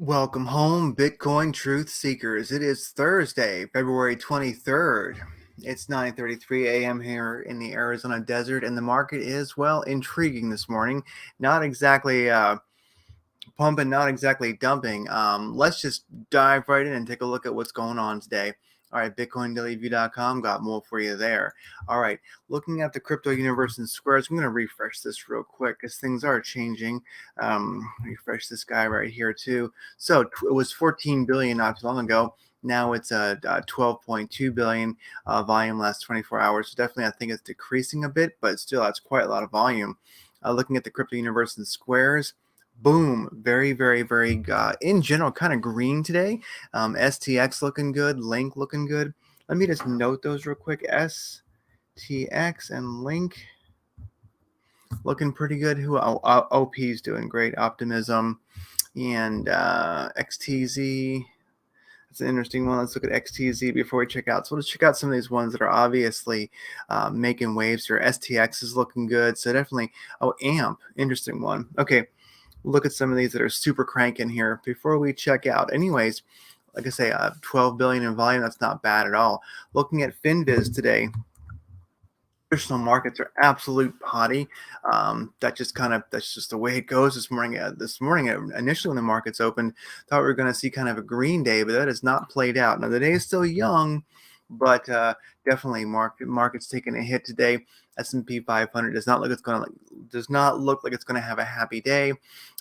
Welcome home, Bitcoin truth seekers. It is Thursday, February 23rd. It's 9:33 a.m. here in the Arizona desert, and the market is, well, intriguing this morning. Not exactly pumping, not exactly dumping. Let's just dive right in and take a look at what's going on today. All right, BitcoinDailyView.com got more for you there. All right, looking at the crypto universe in squares, I'm going to refresh this real quick because things are changing. Refresh this guy right here too. So it was 14 billion not too long ago. Now it's 12.2 billion volume last 24 hours. So definitely, I think it's decreasing a bit, but still, that's quite a lot of volume. Looking at the crypto universe in squares. Boom. Very, very, very, in general, kind of green today. STX looking good. Link looking good. Let me just note those real quick. STX and Link looking pretty good. OP's doing great. Optimism and XTZ. That's an interesting one. Let's look at XTZ before we check out. So let's check out some of these ones that are obviously making waves here. STX is looking good. So definitely, AMP, interesting one. Okay, look at some of these that are super cranking here before we check out. Anyways, like I say, 12 billion in volume, that's not bad at all. Looking at FinViz today, traditional markets are absolute potty. That's just the way it goes this morning. Initially when the markets opened, thought we were going to see kind of a green day, but that has not played out. Now the day is still young, but definitely markets taking a hit today. S&P 500 does not look like it's going to have a happy day.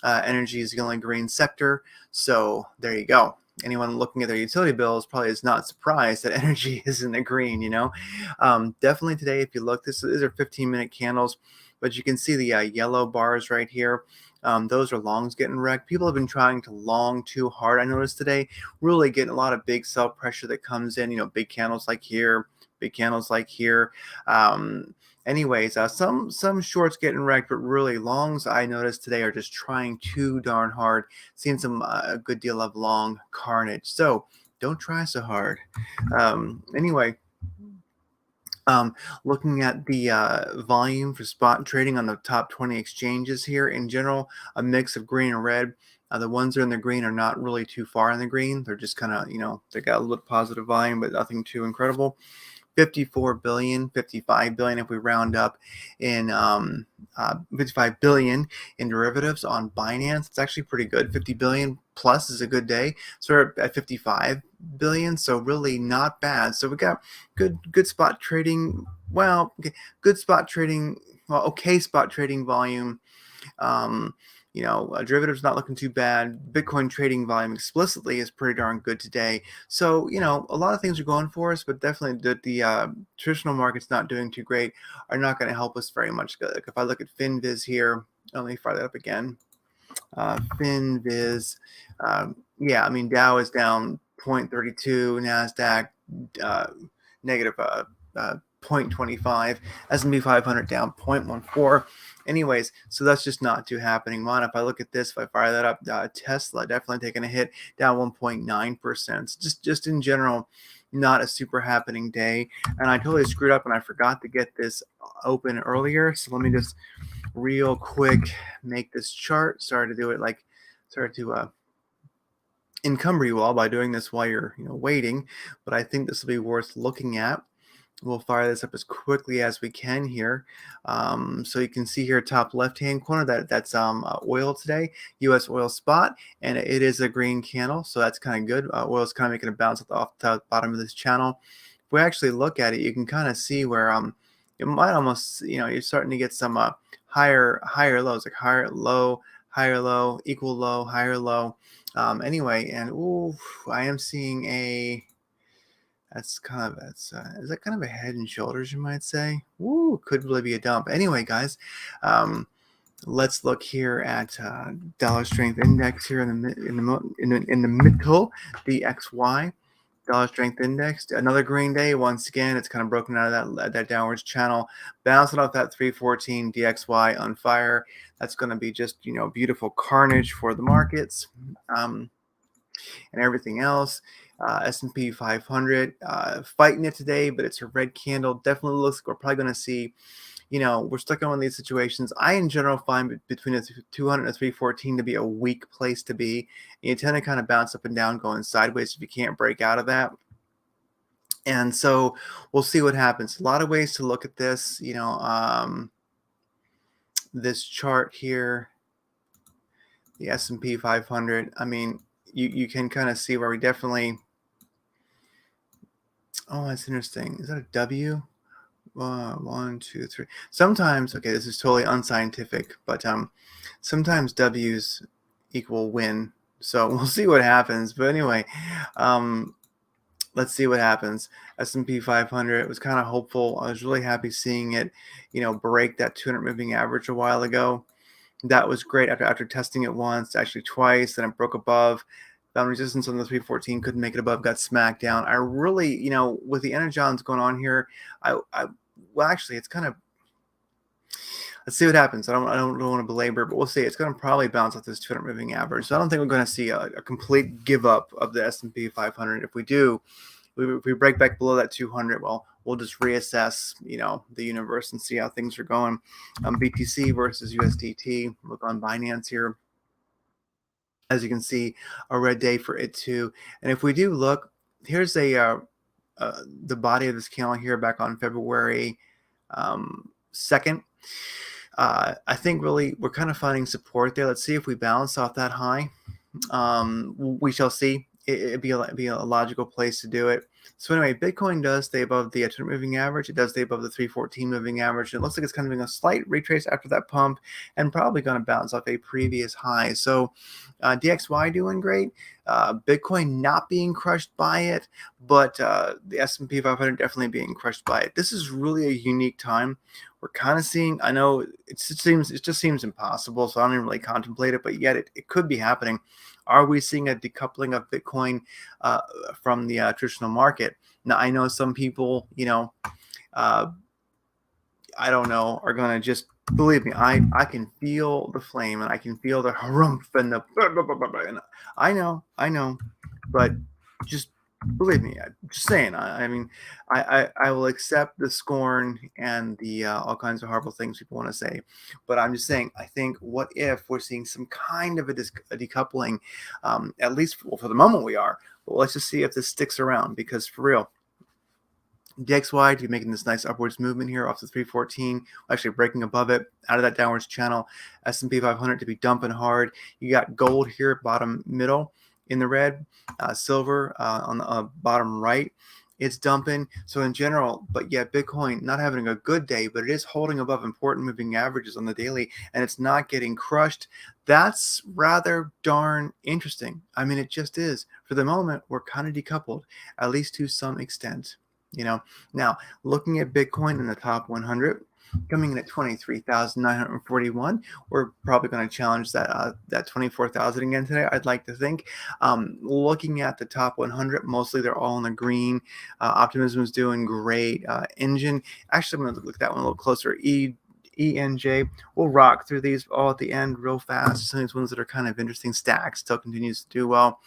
Energy is the only green sector, so there you go. Anyone looking at their utility bills probably is not surprised that energy is in the green. Definitely today, if you look, these are 15-minute candles, but you can see the yellow bars right here. Those are longs getting wrecked. People have been trying to long too hard. I noticed today, really getting a lot of big sell pressure that comes in. Big candles like here, big candles like here. Anyways, some shorts getting wrecked, but really longs I noticed today are just trying too darn hard. Seeing a good deal of long carnage. So don't try so hard. Anyway. Looking at the volume for spot trading on the top 20 exchanges here, in general, a mix of green and red. The ones that are in the green are not really too far in the green. They're just kind of, they got a little positive volume, but nothing too incredible. 54 billion, 55 billion if we round up in 55 billion in derivatives on Binance. It's actually pretty good. 50 billion plus is a good day. So we're at 55 billion, so really not bad. So we got good spot trading. Well, okay, good spot trading. Well, okay, spot trading volume. Derivatives not looking too bad. Bitcoin trading volume explicitly is pretty darn good today. So, a lot of things are going for us, but definitely the traditional markets not doing too great are not going to help us very much. Like if I look at FinViz here, let me fire that up again. FinViz, Dow is down 0.32, NASDAQ negative 0.25, S&P 500 down 0.14. Anyways, so that's just not too happening. If I look at this, if I fire that up, Tesla definitely taking a hit, down 1.9%. Just in general, not a super happening day. And I totally screwed up and I forgot to get this open earlier. So let me just real quick make this chart. Sorry to encumber you all by doing this while you're waiting, but I think this will be worth looking at. We'll fire this up as quickly as we can here. So you can see here, top left-hand corner, that's oil today, U.S. oil spot, and it is a green candle, so that's kind of good. Oil is kind of making a bounce off the bottom of this channel. If we actually look at it, you can kind of see where it might almost, you're starting to get some higher lows, like higher low, equal low, higher low. Anyway, and I am seeing is that kind of a head and shoulders, you might say? Could really be a dump. Anyway, guys, let's look here at dollar strength index here in the middle, DXY. Dollar strength index, another green day. Once again, it's kind of broken out of that downwards channel, bouncing off that 314 DXY on fire. That's going to be just beautiful carnage for the markets. And everything else. S&P 500 fighting it today, but it's a red candle. Definitely looks like we're probably going to see we're stuck in one of these situations. I, in general, find between a 200 and a 314 to be a weak place to be. You tend to kind of bounce up and down, going sideways if you can't break out of that. And so we'll see what happens. A lot of ways to look at this, this chart here, the S&P 500. I mean, you can kind of see where we definitely, oh, that's interesting. Is that a W? 1, 2, 3. Sometimes, okay, this is totally unscientific, but sometimes W's equal win. So we'll see what happens. But anyway, let's see what happens. S&P 500, it was kind of hopeful. I was really happy seeing it, break that 200 moving average a while ago. That was great after testing it once, actually twice, then it broke above. Found resistance on the 314, couldn't make it above, got smacked down. I really, with the energons going on here, well, actually, it's kind of, let's see what happens. I don't want to belabor, but we'll see. It's going to probably bounce off this 200 moving average. So I don't think we're going to see a complete give up of the S&P 500. If we do, if we break back below that 200, well, we'll just reassess, the universe and see how things are going. BTC versus USDT. Look on Binance here. As you can see, a red day for it too. And if we do look, here's the body of this candle here back on February 2nd. I think really we're kind of finding support there. Let's see if we bounce off that high. We shall see. It'd be a logical place to do it. So anyway, Bitcoin does stay above the 200 moving average. It does stay above the 314 moving average. It looks like it's kind of doing a slight retrace after that pump and probably going to bounce off a previous high. So DXY doing great. Bitcoin not being crushed by it, but the S&P 500 definitely being crushed by it. This is really a unique time. We're kind of seeing, I know it just seems impossible, so I don't even really contemplate it, but yet it could be happening. Are we seeing a decoupling of Bitcoin from the traditional market? Now, I know some people, I don't know, are going to just, believe me, I can feel the flame and I can feel the harumph and the blah, blah, blah, blah, blah. And I know, but just believe me, I'm just saying. I mean, I will accept the scorn and the all kinds of horrible things people want to say, but I'm just saying. I think, what if we're seeing some kind of a decoupling? At least for the moment we are. But let's just see if this sticks around, because for real, DXY to be making this nice upwards movement here off the 314, actually breaking above it out of that downwards channel. S&P 500 to be dumping hard. You got gold here, bottom middle in the red, silver on the bottom right. It's dumping. So in general, but yet Bitcoin not having a good day, but it is holding above important moving averages on the daily, and it's not getting crushed. That's rather darn interesting. I mean, it just is. For the moment, we're kind of decoupled, at least to some extent. Now looking at Bitcoin in the top 100, coming in at 23,941, we're probably going to challenge that 24,000 again today, I'd like to think. Looking at the top 100, mostly they're all in the green. Optimism is doing great. Engine, actually, I'm going to look at that one a little closer. ENJ. We'll rock through these all at the end real fast. Some of these ones that are kind of interesting. Stacks still continues to do well.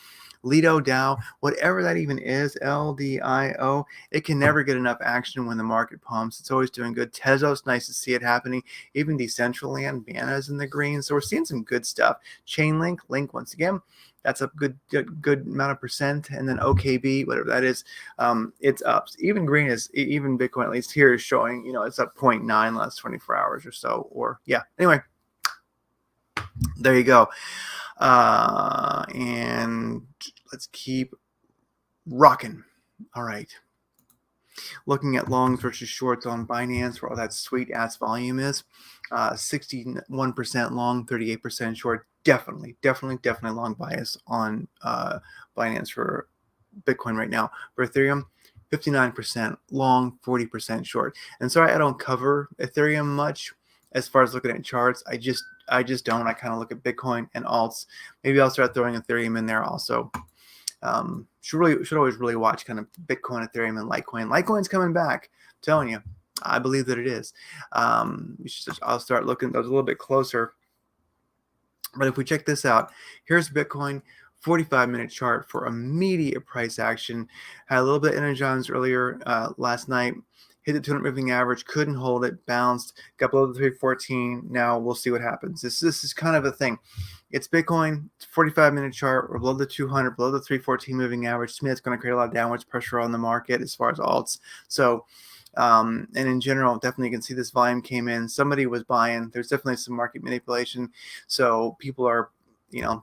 Lido, Dow, whatever that even is, LDIO, it can never get enough action when the market pumps. It's always doing good. Tezos, nice to see it happening. Even Decentraland, Bana's in the green. So we're seeing some good stuff. Chainlink, Link, once again, that's a good amount of percent. And then OKB, whatever that is, it's up. Even green is, even Bitcoin, at least here, is showing, it's up 0.9 last 24 hours or so. Or, yeah, anyway, there you go. And let's keep rocking. All right. Looking at longs versus shorts on Binance, where all that sweet ass volume is. 61% long, 38% short. Definitely long bias on Binance for Bitcoin right now. For Ethereum, 59% long, 40% short. And sorry, I don't cover Ethereum much as far as looking at charts. I just don't. I kind of look at Bitcoin and alts. Maybe I'll start throwing Ethereum in there also. Should always really watch kind of Bitcoin, Ethereum, and Litecoin. Litecoin's coming back. I'm telling you, I believe that it is. I'll start looking those a little bit closer. But if we check this out, here's Bitcoin, 45-minute chart for immediate price action. Had a little bit of energons earlier last night. hit the 200 moving average, couldn't hold it, bounced, got below the 314. Now we'll see what happens. This is kind of a thing. It's Bitcoin, it's 45-minute chart, we're below the 200, below the 314 moving average. To me, it's going to create a lot of downwards pressure on the market as far as alts. So, and in general, definitely you can see this volume came in. Somebody was buying. There's definitely some market manipulation. So people are,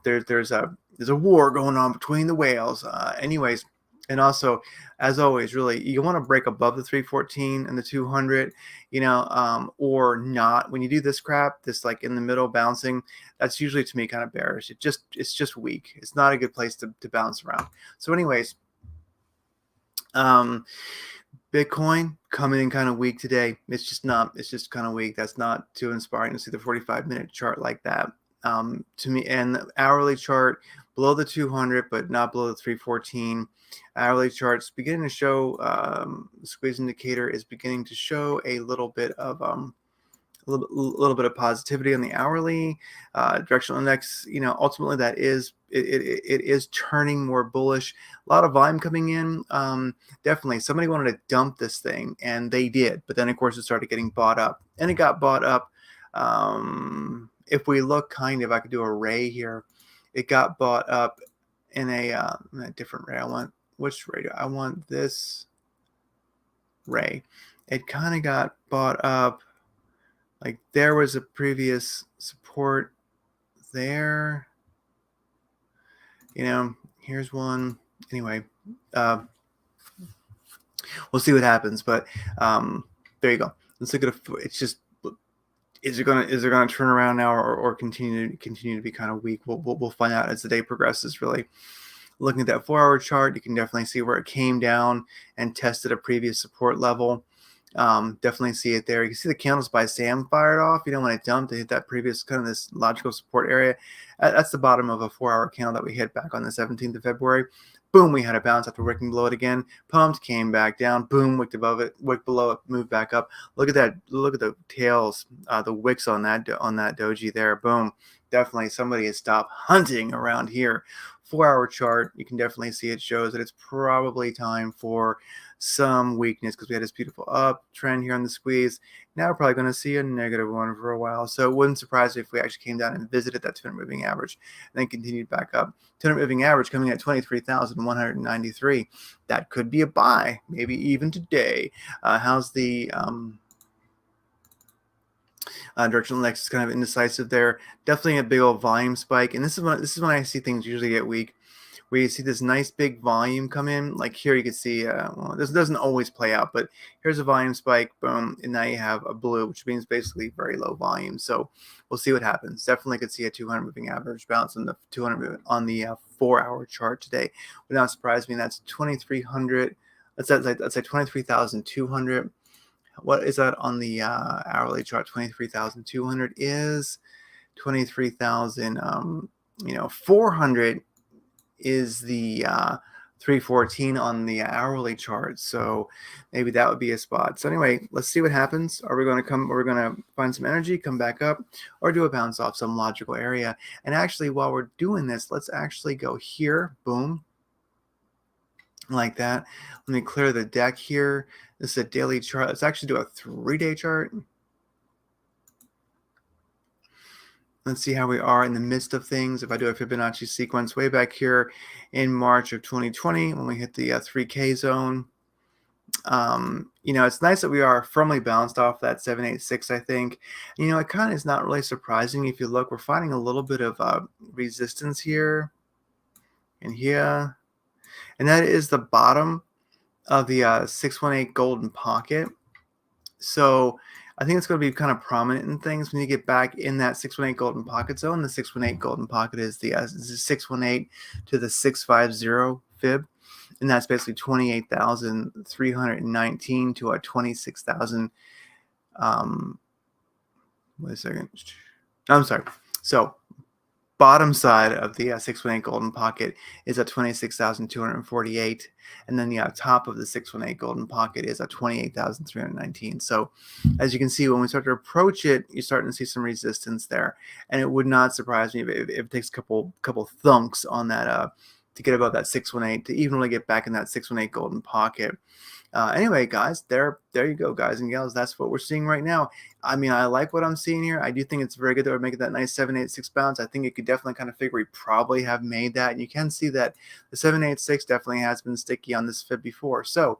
there's a war going on between the whales. Anyways. And also, as always, really, you want to break above the 314 and the 200, or not. When you do this crap, this like in the middle bouncing, that's usually to me kind of bearish. It's just weak. It's not a good place to bounce around. So anyways, Bitcoin coming in kind of weak today. It's just kind of weak. That's not too inspiring to see the 45-minute chart like that. To me, and the hourly chart below the 200, but not below the 314. Hourly charts beginning to show, the squeeze indicator is beginning to show a little bit of little bit of positivity on the hourly. Directional index, ultimately that is it is turning more bullish. A lot of volume coming in. Definitely somebody wanted to dump this thing, and they did, but then of course it started getting bought up, and it got bought up. If we look I could do a ray here. It got bought up in a different ray. Which ray do I want? This ray. It kind of got bought up. Like there was a previous support there. Here's one. Anyway, we'll see what happens. But there you go. Let's look at it's just. Is it gonna turn around now or continue to be kind of weak? We'll find out as the day progresses. Really, looking at that 4-hour chart, you can definitely see where it came down and tested a previous support level. Definitely see it there. You can see the candles by Sam fired off. When it dumped, it hit that previous kind of this logical support area. That's the bottom of a 4-hour candle that we hit back on the 17th of February. Boom, we had a bounce after working below it again. Pumped, came back down. Boom, wicked above it, wicked below it, moved back up. Look at that. Look at the tails, the wicks on that doji there. Boom. Definitely somebody has stopped hunting around here. 4-hour chart, you can definitely see it shows that it's probably time for some weakness because we had this beautiful uptrend here on the squeeze. Now we're probably going to see a negative one for a while. So it wouldn't surprise me if we actually came down and visited that 200 moving average and then continued back up. 200 moving average coming at 23,193. That could be a buy, maybe even today. How's the directional index is kind of indecisive there. Definitely a big old volume spike, and this is when I see things usually get weak, where you see this nice big volume come in. Like here, you can see. Well, this doesn't always play out, but here's a volume spike, boom, and now you have a blue, which means basically very low volume. So we'll see what happens. Definitely could see a 200 moving average bounce on the 200 on the 4-hour chart today. Would not surprise me. That's 2,300. That's like 23,200. What is that on the hourly chart? 23,200 is 23,000. 400 is the 314 on the hourly chart. So maybe that would be a spot. So anyway, let's see what happens. Are we going to find some energy, come back up, or do a bounce off some logical area? And actually, while we're doing this, let's actually go here. Boom. Like that. Let me clear the deck here. This is a daily chart. Let's actually do a 3-day chart. Let's see how we are in the midst of things. If I do a Fibonacci sequence way back here in March of 2020, when we hit the 3K zone, it's nice that we are firmly bounced off that 786, I think. It kind of is not really surprising. If you look, we're finding a little bit of resistance here and here. And that is the bottom of the 618 golden pocket. So I think it's going to be kind of prominent in things when you get back in that 618 golden pocket zone. The 618 golden pocket is the 618 to the 650 fib. And that's basically 28,319 to a 26,000. Wait a second. I'm sorry. So bottom side of the 618 golden pocket is at 26,248, and then the top of the 618 golden pocket is at 28,319. So as you can see, when we start to approach it, you're starting to see some resistance there, and it would not surprise me if it takes a couple thunks on that to get above that 618 to even really get back in that 618 golden pocket. Anyway, guys, there you go, guys and gals. That's what we're seeing right now. I mean, I like what I'm seeing here. I do think it's very good that we're making that nice 786 bounce. I think it could definitely kind of figure we probably have made that. And you can see that the 786 definitely has been sticky on this fib before. So,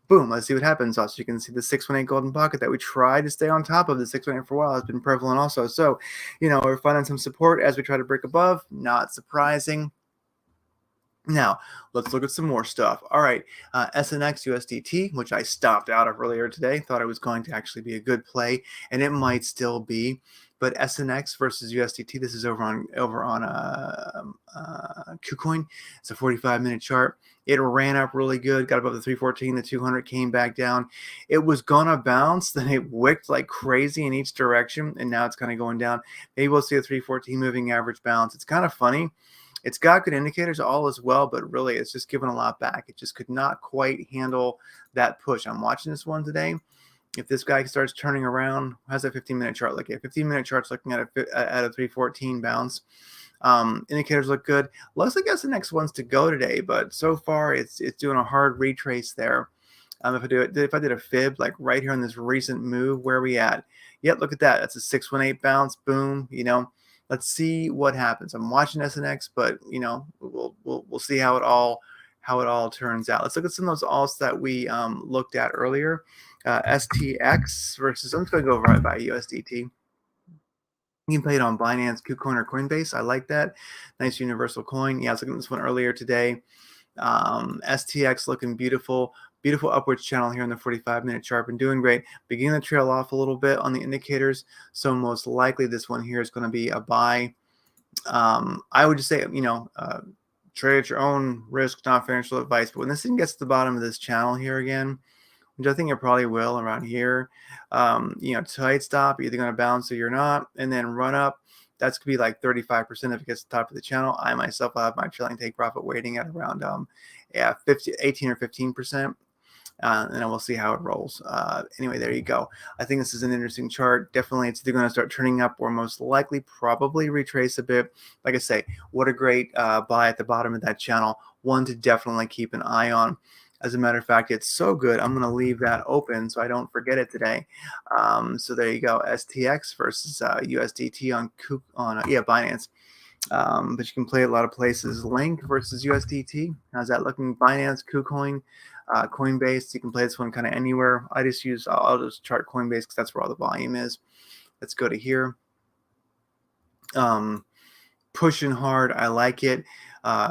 boom, let's see what happens. Also, you can see the 618 golden pocket that we tried to stay on top of. The 618 for a while has been prevalent also. So, we're finding some support as we try to break above. Not surprising. Now, let's look at some more stuff. All right, SNX USDT, which I stopped out of earlier today, thought it was going to actually be a good play, and it might still be. But SNX versus USDT, this is over on KuCoin. It's a 45-minute chart. It ran up really good, got above the 314, the 200 came back down. It was gonna bounce, then it wicked like crazy in each direction, and now it's kind of going down. Maybe we'll see a 314 moving average bounce. It's kind of funny. It's got good indicators all as well, but really it's just given a lot back. It just could not quite handle that push. I'm watching this one today. If this guy starts turning around, how's that 15-minute chart look? 15-minute chart's looking at a 314 bounce. Indicators look good. Looks like that's the next ones to go today, but so far it's doing a hard retrace there. If I did a fib like right here on this recent move, where are we at? Yep, look at that. That's a 618 bounce. Boom. Let's see what happens. I'm watching SNX, but we'll see how it all turns out. Let's look at some of those alts that we looked at earlier. STX versus, I'm just going to go right by USDT. You can play it on Binance, KuCoin, or Coinbase. I like that. Nice universal coin. Yeah, I was looking at this one earlier today. STX looking beautiful. Beautiful upwards channel here in the 45-minute chart. Been doing great. Beginning to trail off a little bit on the indicators. So most likely this one here is going to be a buy. I would just say, trade at your own risk, not financial advice. But when this thing gets to the bottom of this channel here again, which I think it probably will around here, tight stop, you're either going to bounce or you're not, and then run up. That's going to be like 35% if it gets to the top of the channel. I myself will have my trailing take profit waiting at around 18 or 15%. And then we'll see how it rolls. Anyway, there you go. I think this is an interesting chart. Definitely, it's either going to start turning up or most likely probably retrace a bit. Like I say, what a great buy at the bottom of that channel. One to definitely keep an eye on. As a matter of fact, it's so good, I'm going to leave that open so I don't forget it today. So there you go, STX versus USDT on Binance. But you can play a lot of places. Link versus USDT. How's that looking? Binance, KuCoin, Coinbase. You can play this one kind of anywhere. I'll just chart Coinbase because that's where all the volume is. Let's go to here. Pushing hard. I like it.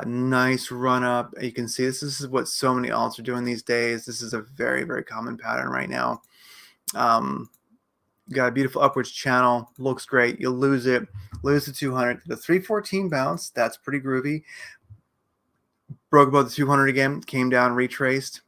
Nice run up. You can see this is what so many alts are doing these days. This is a very, very common pattern right now. Got a beautiful upwards channel. Looks great. You'll lose it. Lose the 200. The 314 bounce. That's pretty groovy. Broke above the 200 again. Came down, retraced.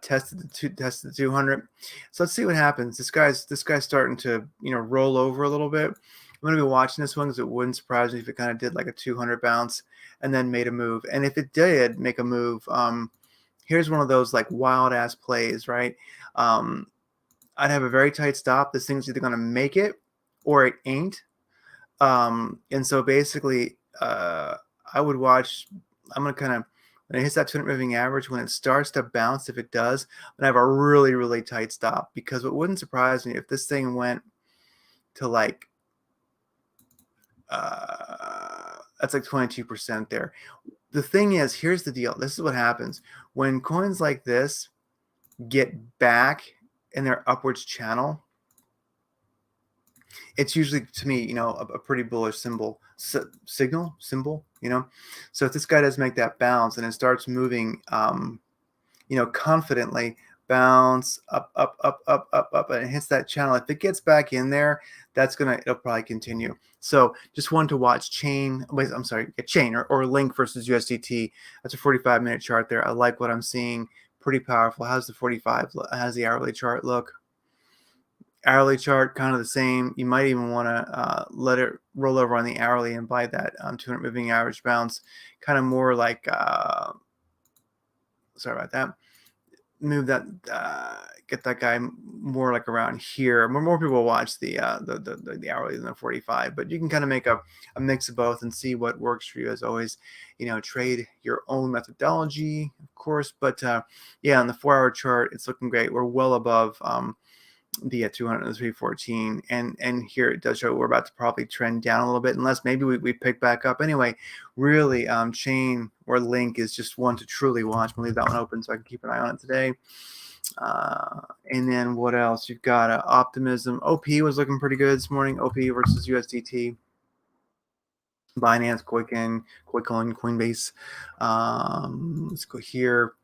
Tested the 200. So let's see what happens. This guy's starting to roll over a little bit. I'm going to be watching this one because it wouldn't surprise me if it kind of did like a 200 bounce and then made a move. And if it did make a move, here's one of those like wild ass plays, right? I'd have a very tight stop. This thing's either going to make it or it ain't. And so basically, I would watch. I'm going to kind of, when it hits that 200 moving average, when it starts to bounce, if it does, I'm going to have a really, really tight stop. Because it wouldn't surprise me if this thing went to like, that's like 22% there. The thing is, here's the deal. This is what happens. When coins like this get back in their upwards channel, it's usually, to me, a pretty bullish signal. So if this guy does make that bounce and it starts moving, confidently, bounce up, and it hits that channel. If it gets back in there, it'll probably continue. So just wanted to watch chain or link versus USDT. That's a 45-minute chart there. I like what I'm seeing. Pretty powerful. How's the 45? How's the hourly chart look? Hourly chart kind of the same. You might even want to let it roll over on the hourly and buy that 200 moving average bounce. Kind of more like sorry about that. move that, get that guy more like around here. More people watch the hourly than the 45, but you can kind of make a mix of both and see what works for you. As always, trade your own methodology, of course. But yeah, on the 4-hour chart, it's looking great. We're well above the 200 and 314, and here it does show we're about to probably trend down a little bit, unless maybe we pick back up. Anyway, really, chain or link is just one to truly watch. I'll leave that one open so I can keep an eye on it today. And then what else? You've got optimism. OP was looking pretty good this morning. OP versus USDT. Binance, KuCoin, Coinbase. Let's go here.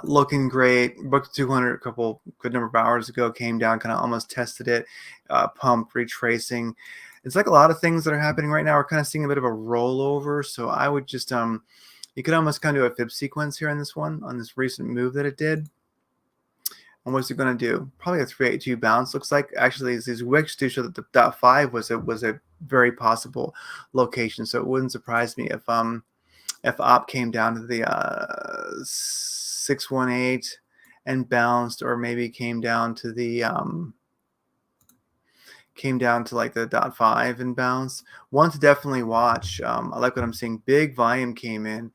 Looking great. Booked 200 a couple good number of hours ago. Came down, kind of almost tested it. Pump, retracing. It's like a lot of things that are happening right now. We're kind of seeing a bit of a rollover. So I would just you could almost kind of do a fib sequence here on this one, on this recent move that it did. And what's it going to do? Probably a 382 bounce. Looks like actually these wicks do show that the .5 was a very possible location. So it wouldn't surprise me if op came down to the 618 and bounced, or maybe came down to the like the .5 and bounced. One to definitely watch. I like what I'm seeing. Big volume came in.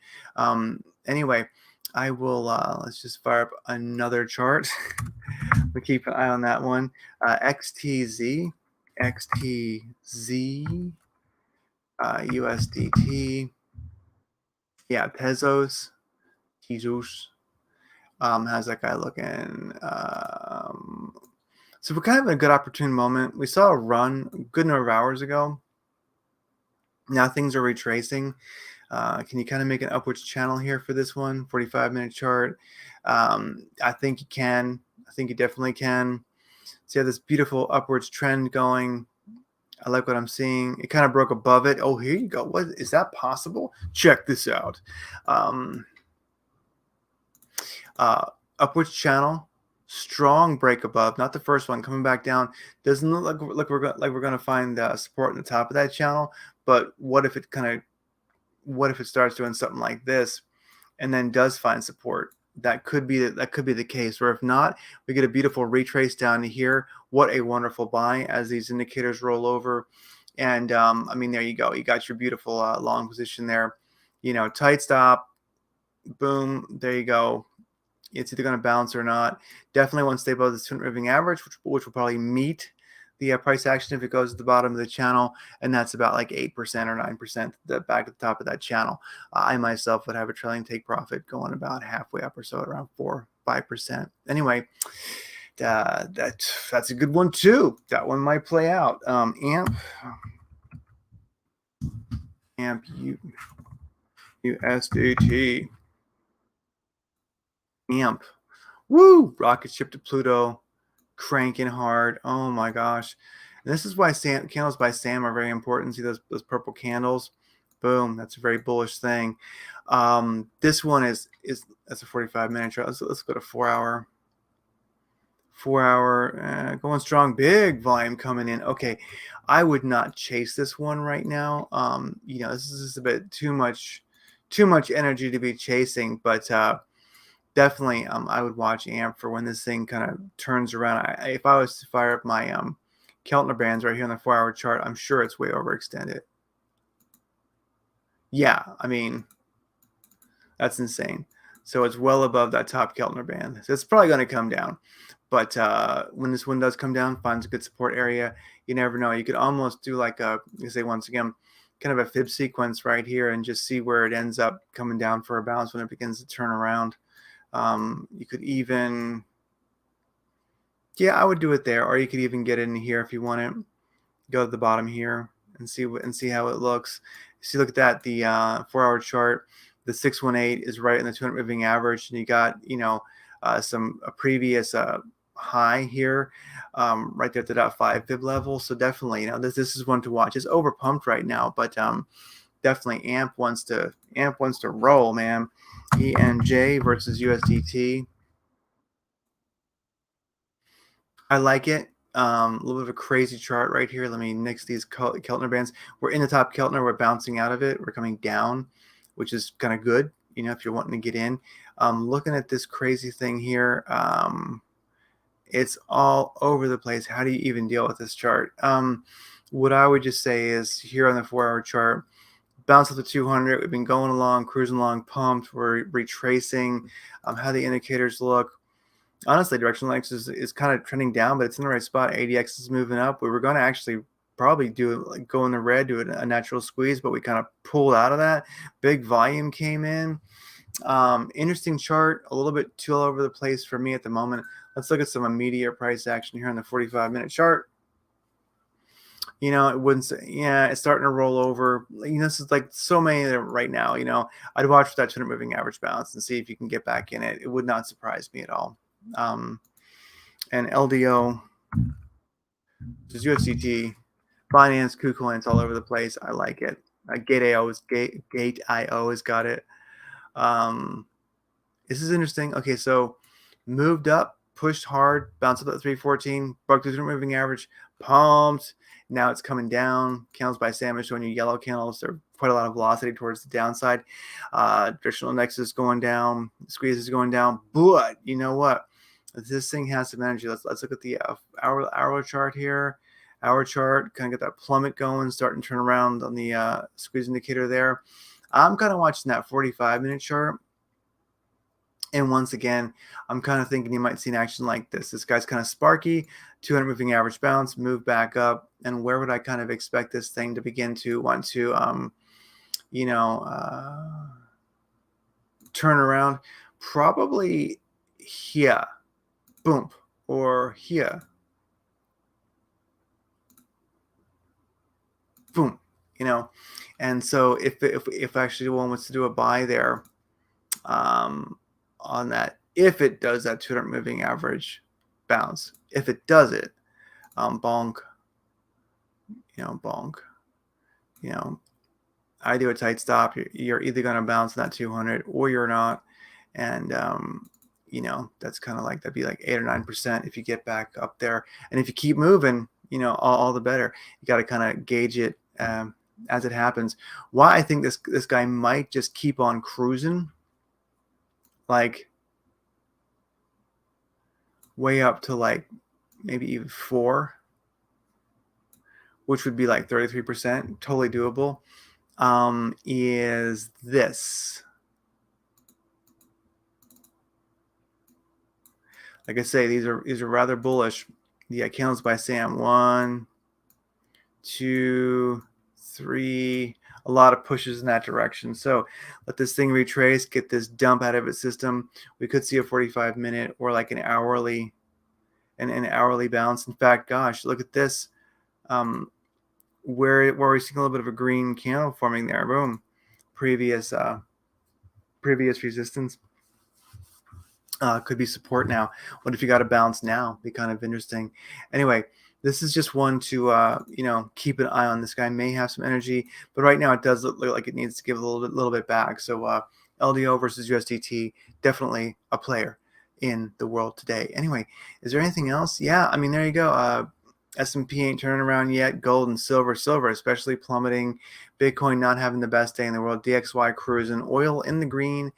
Anyway, I will let's just fire up another chart. We keep an eye on that one. XTZ, USDT. Yeah, pesos. How's that guy looking? So we're kind of in a good opportune moment. We saw a run a good number of hours ago. Now things are retracing. Can you kind of make an upwards channel here for this one? 45-minute chart. I think you can. I think you definitely can. So you have this beautiful upwards trend going. I like what I'm seeing. It kind of broke above it. Oh, here you go. What is that possible? Check this out. Upwards channel, strong break above. Not the first one, coming back down. Doesn't look like we're going to find support in the top of that channel. But what if it starts doing something like this, and then does find support? That could be the case. Or if not, we get a beautiful retrace down to here. What a wonderful buy as these indicators roll over. And I mean, there you go. You got your beautiful long position there. Tight stop. Boom. There you go. It's either going to bounce or not. Definitely won't stay above the 200 moving average, which will probably meet the price action if it goes to the bottom of the channel, and that's about like 8% or 9% back at the top of that channel. I myself would have a trailing take profit going about halfway up or so, around 4-5%. Anyway, that's a good one too. That one might play out. AMP USDT. AMP. Woo! Rocket ship to Pluto. Cranking hard. Oh my gosh. And this is why candles by Sam are very important. See those purple candles? Boom. That's a very bullish thing. This one is that's a 45-minute chart. Let's go to 4-hour. 4-hour going strong. Big volume coming in. Okay. I would not chase this one right now. This is just a bit too much energy to be chasing, but definitely, I would watch AMP for when this thing kind of turns around. If I was to fire up my Keltner bands right here on the 4-hour chart, I'm sure it's way overextended. Yeah, I mean, that's insane. So it's well above that top Keltner band. So it's probably going to come down. But when this one does come down, finds a good support area, you never know. You could almost do like once again, kind of a fib sequence right here and just see where it ends up coming down for a bounce when it begins to turn around. You could even, I would do it there, or you could even get in here if you want it. Go to the bottom here and see how it looks. See, look at that. The 4-hour chart, the 618 is right in the 200 moving average, and you got a previous high here, right there at the .5 fib level. So definitely, this is one to watch. It's overpumped right now, but definitely AMP wants to roll, man. ENJ versus USDT. I like it. A little bit of a crazy chart right here. Let me nix these Keltner bands. We're in the top Keltner. We're bouncing out of it. We're coming down, which is kind of good. if you're wanting to get in. Looking at this crazy thing here, it's all over the place. How do you even deal with this chart? What I would just say is here on the 4-hour chart, bounce up to 200. We've been going along, cruising along, pumped. We're retracing how the indicators look. Honestly, directional X is kind of trending down, but it's in the right spot. ADX is moving up. We were going to actually probably go in the red, do a natural squeeze, but we kind of pulled out of that. Big volume came in. Interesting chart, a little bit too all over the place for me at the moment. Let's look at some immediate price action here on the 45-minute chart. It wouldn't say, yeah, it's starting to roll over. This is like so many right now. I'd watch for that 200 moving average balance and see if you can get back in it. It would not surprise me at all. And LDO, just USDT, Binance, KuCoin, it's all over the place. I like it. Gate.io has got it. This is interesting. Okay, so moved up, pushed hard, bounced up at 314, broke the 200 moving average, pumped. Now it's coming down. Candles by Sam is showing you yellow candles. There's quite a lot of velocity towards the downside. Traditional index is going down. Squeeze is going down. But you know what? This thing has some energy. Let's look at the hour chart here. Hour chart, kind of get that plummet going, starting to turn around on the squeeze indicator there. I'm kind of watching that 45-minute chart. And once again, I'm kind of thinking you might see an action like this. This guy's kind of sparky, 200 moving average bounce, move back up. And where would I kind of expect this thing to begin to want to, turn around? Probably here, boom, or here, boom, And so if actually one wants to do a buy there, on that, if it does that 200 moving average bounce, if it does it, bonk, bonk, I do a tight stop. You're either going to bounce that 200 or you're not. And, that's kind of like, that'd be like 8 or 9% if you get back up there. And if you keep moving, all the better. You got to kind of gauge it as it happens. Why I think this guy might just keep on cruising, like way up to like maybe even 4, which would be like 33%, totally doable, is this. Like I say, these are rather bullish. The candles by Sam, 1, 2, 3, a lot of pushes in that direction. So let this thing retrace, get this dump out of its system. We could see a 45-minute or like an hourly bounce. In fact, gosh, look at this. Where we're seeing a little bit of a green candle forming there. Boom. Previous resistance. Could be support now. What if you got a bounce now? Be kind of interesting. Anyway, this is just one to keep an eye on. This guy may have some energy, but right now it does look like it needs to give a little bit back. So LDO versus USDT, definitely a player in the world today. Anyway, is there anything else? Yeah, I mean, there you go. S&P ain't turning around yet. Gold and silver especially plummeting. Bitcoin not having the best day in the world. DXY cruising. Oil in the green.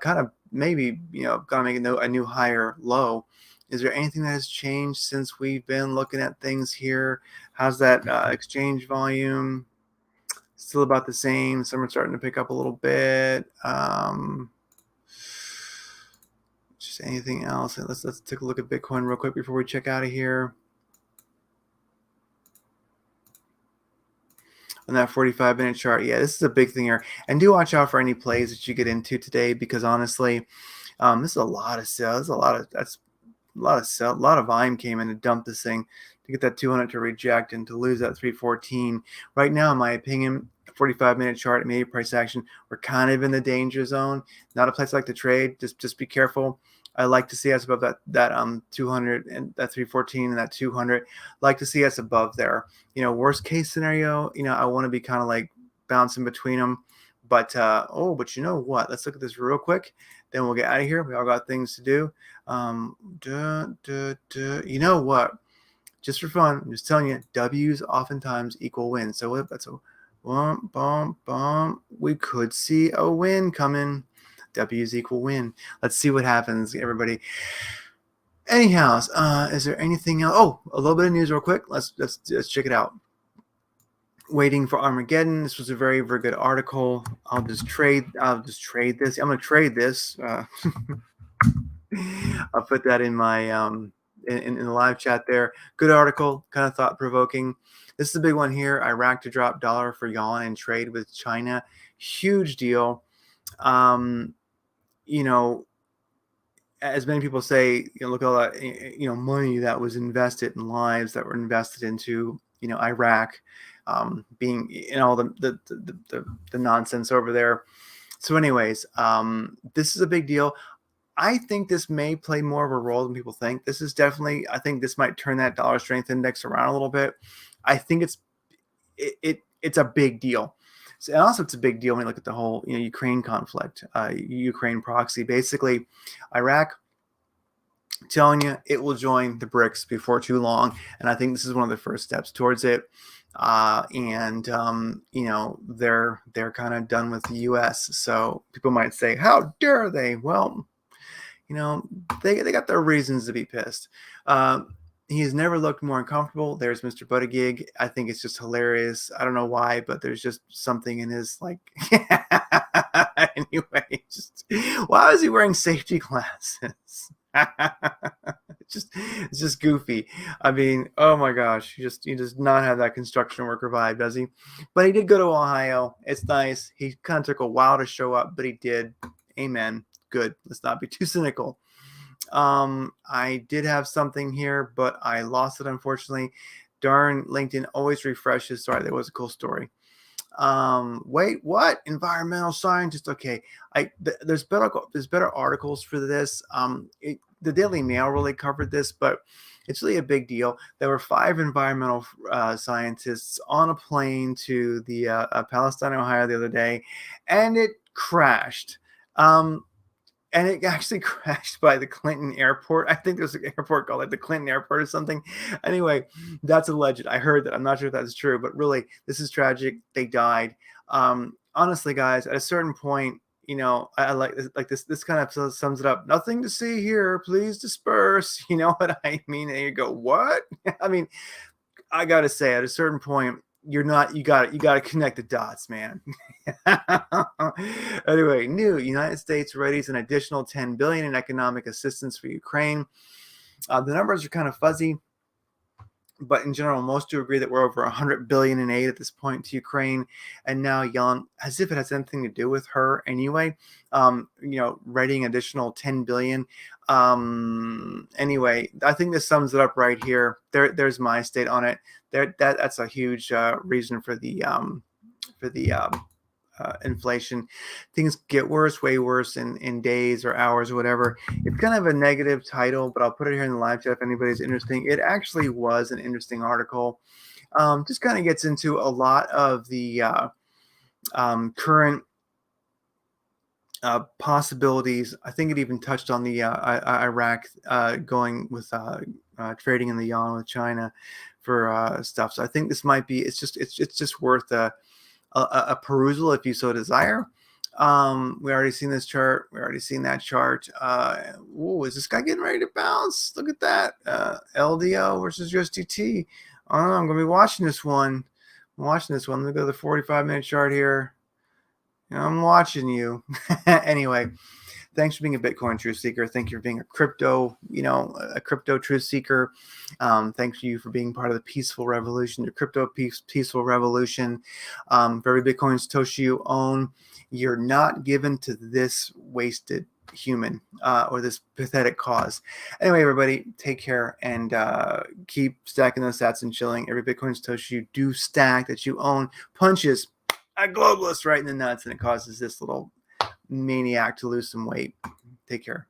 Kind of maybe gonna make a new higher low. Is there anything that has changed since we've been looking at things here? How's that exchange volume? Still about the same. Some are starting to pick up a little bit. Just anything else? Let's take a look at Bitcoin real quick before we check out of here. On that 45-minute chart, yeah, this is a big thing here. And do watch out for any plays that you get into today, because honestly, this is a lot of sales. A lot of volume came in to dump this thing to get that 200 to reject and to lose that 314. Right now, in my opinion, 45-minute chart, immediate price action, we're kind of in the danger zone. Not a place I like to trade. Just be careful. I like to see us above that 200 and that 314 and that 200. Like to see us above there. Worst case scenario, I want to be kind of like bouncing between them. But but you know what? Let's look at this real quick. Then we'll get out of here. We all got things to do. You know what? Just for fun, I'm just telling you, W's oftentimes equal wins. So that's a bump. We could see a win coming. W's equal win. Let's see what happens, everybody. Anyhow, is there anything else? Oh, a little bit of news real quick. Let's check it out. Waiting for Armageddon. This was a very, very good article. I'll just trade this. I'm gonna trade this. I'll put that in my in the live chat there. Good article, kind of thought provoking. This is a big one here. Iraq to drop dollar for yuan in trade with China. Huge deal. You know, as many people say, look at all that, money that was invested in lives that were invested into, Iraq, being in all the nonsense over there. So anyways, this is a big deal. I think this may play more of a role than people think. This is definitely, I think this might turn that dollar strength index around a little bit. I think it's a big deal. So, and also it's a big deal when you look at the whole, Ukraine conflict, Ukraine proxy. Basically, Iraq, telling you it will join the BRICS before too long, and I think this is one of the first steps towards it. They're kind of done with the U.S. So people might say, "How dare they?" Well, they got their reasons to be pissed. He's never looked more uncomfortable. There's Mr. Buttigieg. I think it's just hilarious. I don't know why, but there's just something in his anyway, why is he wearing safety glasses? It's just goofy. I mean, oh my gosh, he does not have that construction worker vibe, does he? But he did go to Ohio. It's nice. He kind of took a while to show up, but he did. Amen. Good. Let's not be too cynical. I did have something here, but I lost it, unfortunately. Darn, LinkedIn always refreshes. Sorry, that was a cool story. Wait, what? Environmental scientist. Okay. There's better articles for this. The Daily Mail really covered this, but it's really a big deal. There were 5 environmental scientists on a plane to the Palestine, Ohio the other day, and it crashed. And it actually crashed by the Clinton airport. I think there's an airport called the Clinton airport or something. Anyway, that's alleged. I heard that. I'm not sure if that's true, but really, this is tragic. They died. Honestly, guys, at a certain point, I like this. This kind of sums it up. Nothing to see here. Please disperse. You know what I mean? And you go, what? I mean, I gotta say, at a certain point, you gotta connect the dots, man. Anyway, new United States readies an additional $10 billion in economic assistance for Ukraine. The numbers are kind of fuzzy, but in general, most do agree that we're over $100 billion in aid at this point to Ukraine. And now Yellen, as if it has anything to do with her anyway, readying additional $10 billion. Anyway, I think this sums it up right here. There's my state on it. That's a huge reason for the inflation. Things get worse, way worse in days or hours or whatever. It's kind of a negative title, but I'll put it here in the live chat if anybody's interesting. It actually was an interesting article. Just kind of gets into a lot of the current possibilities. I think it even touched on the Iraq going with trading in the yuan with China for stuff. So I think this might be. It's just worth a perusal if you so desire. We already seen this chart. We already seen that chart. Is this guy getting ready to bounce? Look at that. LDO versus USDT. I'm going to be watching this one. Let me go to the 45-minute chart here. I'm watching you. Anyway, thanks for being a Bitcoin truth seeker. Thank you for being a crypto truth seeker. Thanks you for being part of the peaceful revolution, the crypto peaceful revolution. For every Bitcoin Satoshi you own, you're not given to this wasted human or this pathetic cause. Anyway, everybody, take care and keep stacking those sats and chilling. Every Bitcoin Satoshi you do stack that you own punches a globalist right in the nuts, and it causes this little maniac to lose some weight. Take care.